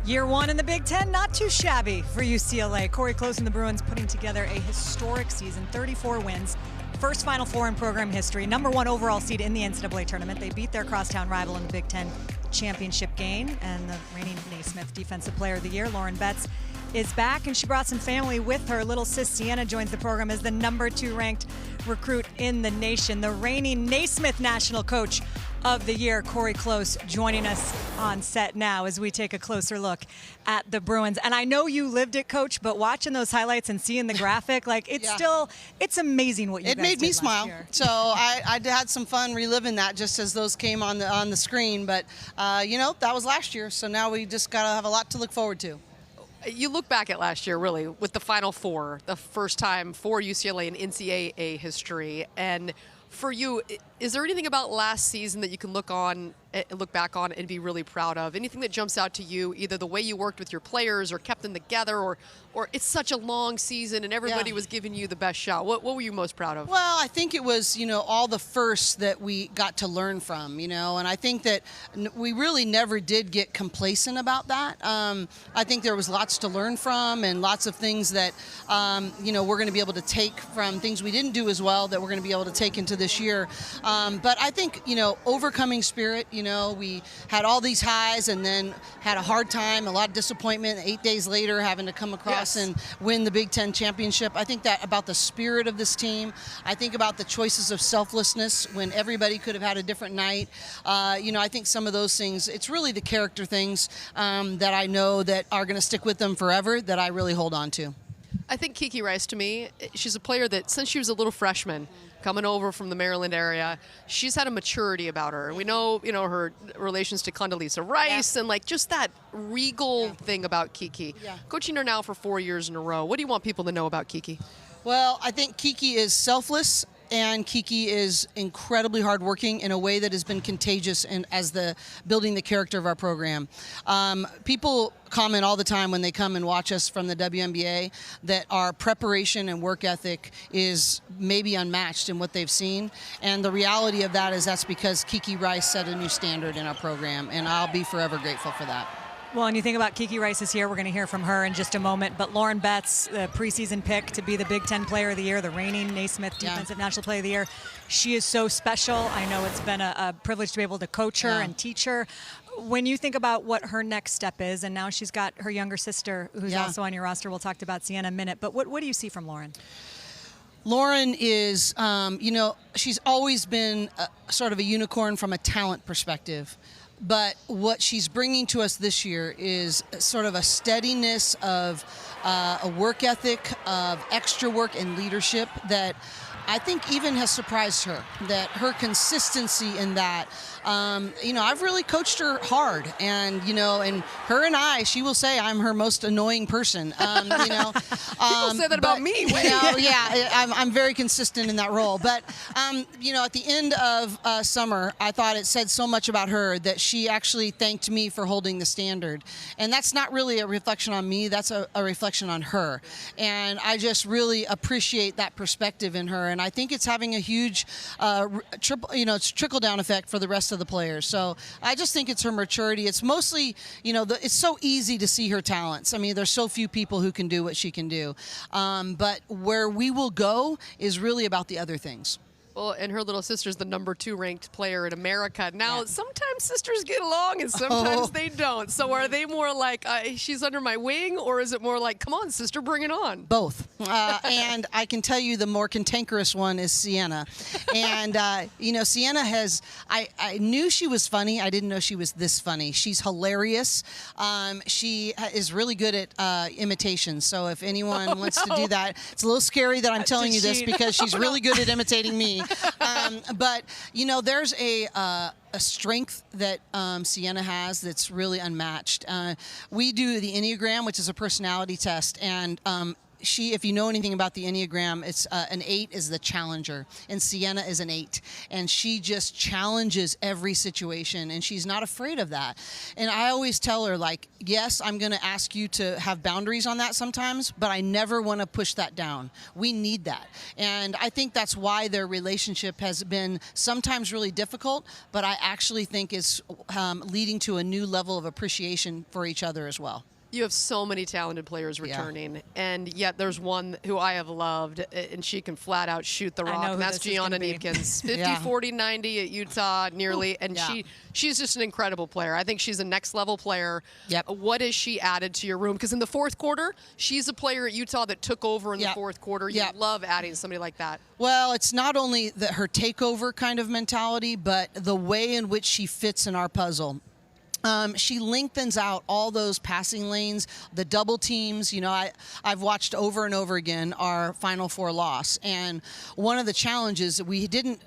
Year one in the Big Ten, not too shabby for UCLA. Cori Close and the Bruins putting together a historic season, 34 wins. First Final Four in program history, #1 overall seed in the NCAA tournament. They beat their crosstown rival in the Big Ten championship game, and the reigning Naismith Defensive Player of the Year, Lauren Betts, is back, and she brought some family with her. Little sis Sienna joins the program as the #2 ranked recruit in the nation. The reigning Naismith National Coach of the Year, Cori Close, joining us on set now as we take a closer look at the Bruins. And I know you lived it, Coach, but watching those highlights and seeing the graphic, like it's it's amazing what you guys did last year. It made me smile. So I had some fun reliving that just as those came on the screen. But you know, that was last year, so now we just gotta have a lot to look forward to. You look back at last year, really, with the Final Four, the first time for UCLA in NCAA history. And for you, is there anything about last season that you can look back on and be really proud of? Anything that jumps out to you, either the way you worked with your players or kept them together, or it's such a long season and everybody was giving you the best shot? What were you most proud of? Well, I think it was, you know, all the firsts that we got to learn from, you know, and I think that we really never did get complacent about that. I think there was lots to learn from and lots of things that, you know, we're going to be able to take from things we didn't do as well that we're going to be able to take into this year. But I think, you know, overcoming spirit, you know, we had all these highs and then had a hard time, a lot of disappointment, 8 days later having to come across and win the Big Ten championship. I think that about the spirit of this team. I think about the choices of selflessness when everybody could have had a different night. You know, I think some of those things, it's really the character things that I know that are going to stick with them forever that I really hold on to. I think Kiki Rice, to me, she's a player that since she was a little freshman, coming over from the Maryland area, she's had a maturity about her. And we know, you know, her relations to Condoleezza Rice and like just that regal thing about Kiki. Coaching her now for 4 years in a row, what do you want people to know about Kiki? Well, I think Kiki is selfless. And Kiki is incredibly hardworking in a way that has been contagious and as building the character of our program. People comment all the time when they come and watch us from the WNBA that our preparation and work ethic is maybe unmatched in what they've seen. And the reality of that is that's because Kiki Rice set a new standard in our program, and I'll be forever grateful for that. Well, and you think about Kiki Rice is here. We're going to hear from her in just a moment. But Lauren Betts, the preseason pick to be the Big Ten Player of the Year, the reigning Naismith Defensive National Player of the Year. She is so special. I know it's been a privilege to be able to coach her and teach her. When you think about what her next step is, and now she's got her younger sister who's also on your roster. We'll talk about Sienna in a minute. But what do you see from Lauren? Lauren is, you know, she's always been sort of a unicorn from a talent perspective. But what she's bringing to us this year is sort of a steadiness of a work ethic, of extra work and leadership that I think even has surprised her, that her consistency in that, you know, I've really coached her hard, and, you know, and her and she will say I'm her most annoying person, you know. People say that about me. You know, I'm very consistent in that role. But, you know, at the end of summer, I thought it said so much about her that she actually thanked me for holding the standard. And that's not really a reflection on me, that's a reflection on her. And I just really appreciate that perspective in her. And I think it's having a huge, trickle-down effect for the rest of the players. So I just think it's her maturity. It's mostly, you know, it's so easy to see her talents. I mean, there's so few people who can do what she can do. But where we will go is really about the other things. Well, and her little sister's the #2 ranked player in America. Now, sometimes sisters get along and sometimes they don't. So are they more like, she's under my wing, or is it more like, come on, sister, bring it on? Both. And I can tell you the more cantankerous one is Sienna. And, you know, Sienna has, I knew she was funny. I didn't know she was this funny. She's hilarious. She is really good at imitations. So if anyone wants to do that, it's a little scary that I'm telling you this because she's really good at imitating me. But, you know, there's a strength that Sienna has that's really unmatched. We do the Enneagram, which is a personality test, and if you know anything about the Enneagram, it's an 8 is the challenger, and Sienna is an 8, and she just challenges every situation, and she's not afraid of that. And I always tell her, like, yes, I'm going to ask you to have boundaries on that sometimes, but I never want to push that down. We need that. And I think that's why their relationship has been sometimes really difficult, but I actually think it's leading to a new level of appreciation for each other as well. You have so many talented players returning, and yet there's one who I have loved, and she can flat out shoot the rock, and that's Gianna Niepkens. 50, 40, 90 at Utah nearly, and she's just an incredible player. I think she's a next-level player. Yep. What has she added to your room? Because in the fourth quarter, she's a player at Utah that took over in the fourth quarter. You love adding somebody like that. Well, it's not only her takeover kind of mentality, but the way in which she fits in our puzzle. She lengthens out all those passing lanes, the double teams. You know, I've watched over and over again our Final Four loss. And one of the challenges, we didn't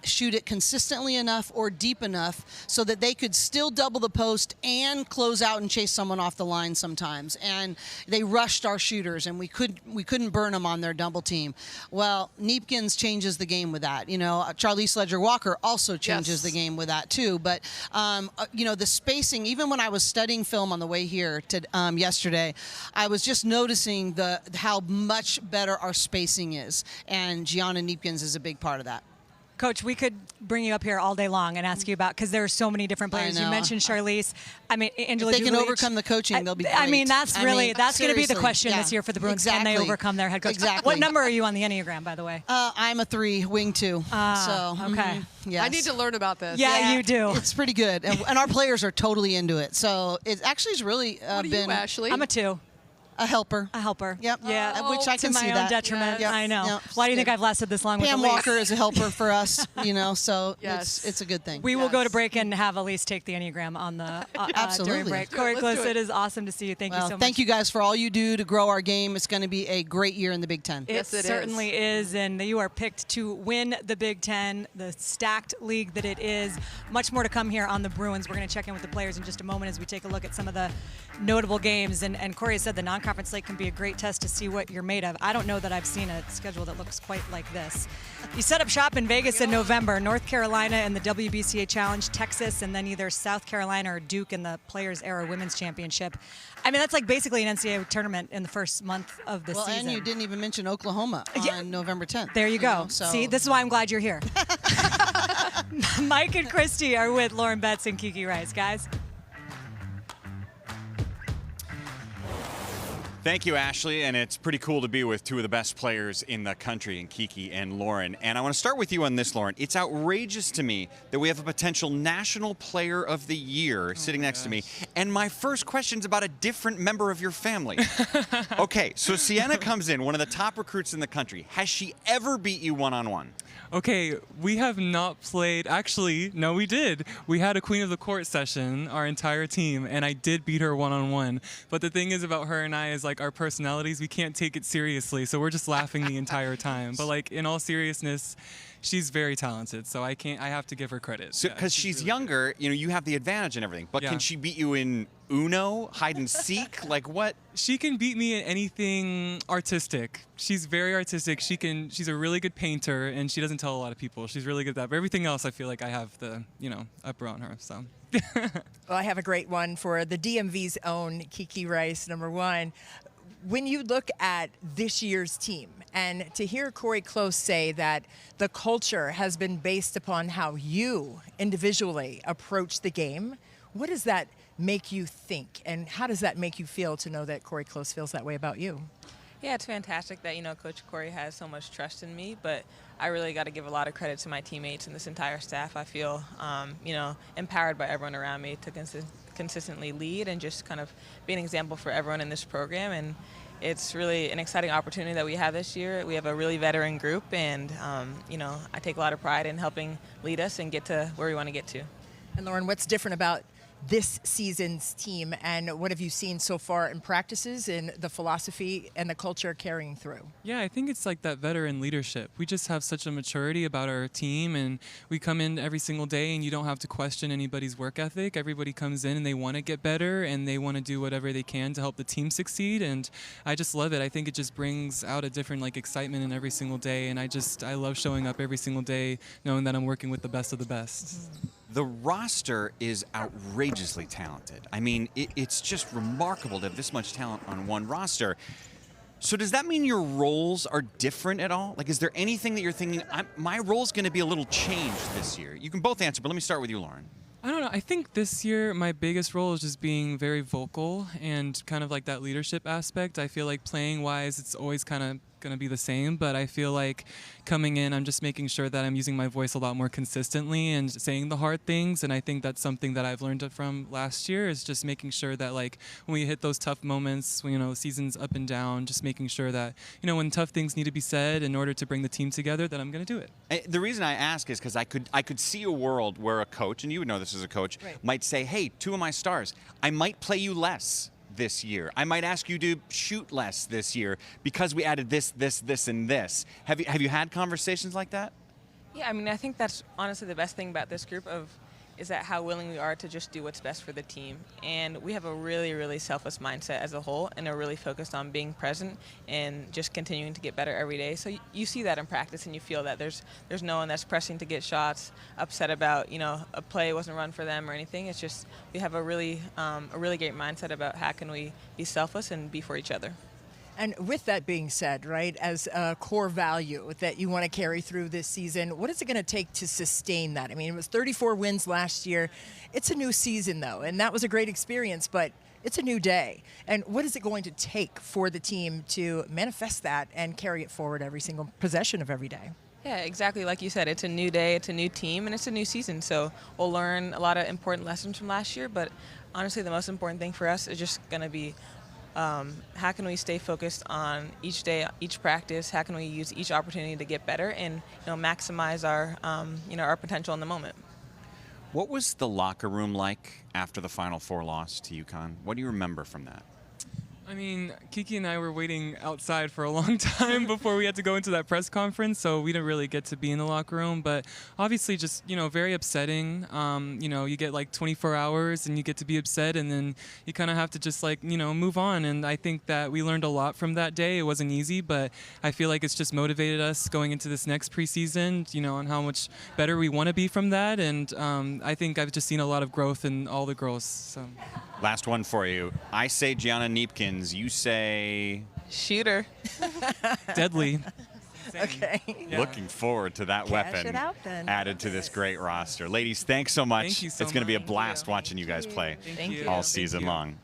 shoot it consistently enough or deep enough so that they could still double the post and close out and chase someone off the line sometimes. And they rushed our shooters, and we couldn't burn them on their double team. Well, Niepkens changes the game with that. You know, Charlize Ledger-Walker also changes the game with that too. But, you know, the space. Even when I was studying film on the way here to yesterday, I was just noticing how much better our spacing is, and Gianna Niepkens is a big part of that. Coach, we could bring you up here all day long and ask you about, because there are so many different players. You mentioned Charlize. I mean, Angela. If they can overcome the coaching, they'll be great. I mean, that's going to be the question this year for the Bruins. Exactly. Can they overcome their head coach? Exactly. What number are you on the Enneagram, by the way? I'm a 3, wing 2. Okay. Yes. I need to learn about this. Yeah, you do. It's pretty good, and our players are totally into it. So it actually has really what are been. You, Ashley? I'm a 2. A helper. A helper. Yep. Yeah. Which I can to see my that. own detriment. Yes. I know. Yep. Why do you think I've lasted this long Pam with Elise? Walker is a helper for us, you know, so Yes. it's a good thing. We will go to break and have Elise take the Enneagram on the Absolutely. during break. Let's Cori do Close, it. it is awesome to see you. Thank you so much. Thank you guys for all you do to grow our game. It's going to be a great year in the Big Ten. Yes, it certainly is, and you are picked to win the Big Ten, the stacked league that it is. Much more to come here on the Bruins. We're going to check in with the players in just a moment as we take a look at some of the notable games. And Cori said the non-conference slate can be a great test to see what you're made of. I don't know that I've seen a schedule that looks quite like this. You set up shop in Vegas in November, North Carolina in the WBCA Challenge, Texas, and then either South Carolina or Duke in the Players Era Women's Championship. I mean, that's like basically an NCAA tournament in the first month of the season. And you didn't even mention Oklahoma on November 10th. There you go. See, this is why I'm glad you're here. Mike and Christy are with Lauren Betts and Kiki Rice, guys. Thank you, Ashley, and it's pretty cool to be with two of the best players in the country, in Kiki and Lauren. And I want to start with you on this, Lauren. It's outrageous to me that we have a potential National Player of the Year sitting next to me, and my first question's about a different member of your family. Okay, so Sienna comes in, one of the top recruits in the country. Has she ever beat you one-on-one? Okay, we have not played. Actually, no, we did. We had a Queen of the Court session, our entire team, and I did beat her one-on-one. But the thing is about her and I is, like, our personalities, we can't take it seriously, so we're just laughing the entire time. But, like, in all seriousness, she's very talented, so I have to give her credit. So, because she's really younger, good. You know, you have the advantage and everything. But can she beat you in Uno, hide and seek? Like what? She can beat me in anything artistic. She's very artistic. She's a really good painter, and she doesn't tell a lot of people. She's really good at that. But everything else, I feel like I have the, upper on her. So. Well, I have a great one for the DMV's own Kiki Rice, number one. When you look at this year's team, and to hear Cori Close say that the culture has been based upon how you individually approach the game, what does that make you think, and how does that make you feel to know that Cori Close feels that way about you? Yeah, it's fantastic that, Coach Cori has so much trust in me, but I really got to give a lot of credit to my teammates and this entire staff. I feel, empowered by everyone around me to consistently lead and just kind of be an example for everyone in this program. And it's really an exciting opportunity that we have this year. We have a really veteran group, and, I take a lot of pride in helping lead us and get to where we want to get to. And Lauren, what's different about this season's team, and what have you seen so far in practices and the philosophy and the culture carrying through? Yeah, I think it's like that veteran leadership. We just have such a maturity about our team, and we come in every single day and you don't have to question anybody's work ethic. Everybody comes in and they want to get better and they want to do whatever they can to help the team succeed, and I just love it. I think it just brings out a different like excitement in every single day, and I love showing up every single day knowing that I'm working with the best of the best. The roster is outrageously talented. I mean, it's just remarkable to have this much talent on one roster. So does that mean your roles are different at all? Like, is there anything that you're thinking, my role's going to be a little changed this year? You can both answer, but let me start with you, Lauren. I don't know. I think this year my biggest role is just being very vocal and kind of like that leadership aspect. I feel like playing-wise, it's always kind of going to be the same, but I feel like coming in, I'm just making sure that I'm using my voice a lot more consistently and saying the hard things, and I think that's something that I've learned from last year is just making sure that like when we hit those tough moments, when, you know, the season's up and down, just making sure that, you know, when tough things need to be said in order to bring the team together, that I'm going to do it. The reason I ask is because I could see a world where a coach, and you would know this as a coach, might say, hey, two of my stars, I might play you less this year. I might ask you to shoot less this year because we added this, and this. Have you had conversations like that? Yeah, I mean, I think that's honestly the best thing about this group is that how willing we are to just do what's best for the team. And we have a really, really selfless mindset as a whole, and are really focused on being present and just continuing to get better every day. So you see that in practice, and you feel that there's no one that's pressing to get shots, upset about, you know, a play wasn't run for them or anything. It's just we have a really great mindset about how can we be selfless and be for each other. And with that being said, right, as a core value that you want to carry through this season, what is it going to take to sustain that? I mean, it was 34 wins last year. It's a new season, though, and that was a great experience, but it's a new day. And what is it going to take for the team to manifest that and carry it forward every single possession of every day? Yeah, exactly. Like you said, it's a new day, it's a new team, and it's a new season. So we'll learn a lot of important lessons from last year, but honestly, the most important thing for us is just going to be how can we stay focused on each day, each practice? How can we use each opportunity to get better and, you know, maximize our our potential in the moment? What was the locker room like after the Final Four loss to UConn? What do you remember from that? I mean, Kiki and I were waiting outside for a long time before we had to go into that press conference, so we didn't really get to be in the locker room. But obviously just, you know, very upsetting. You know, you get like 24 hours and you get to be upset, and then you kind of have to just like, you know, move on. And I think that we learned a lot from that day. It wasn't easy, but I feel like it's just motivated us going into this next preseason, you know, and how much better we want to be from that. And I think I've just seen a lot of growth in all the girls. So. Last one for you. I say Gianna Neepkins. You say... Shooter. Deadly. Okay. Yeah. Looking forward to that weapon added to this great roster. Ladies, thanks so much. Thank you so it's going to be a much. blast watching you guys play Thank you. all season long.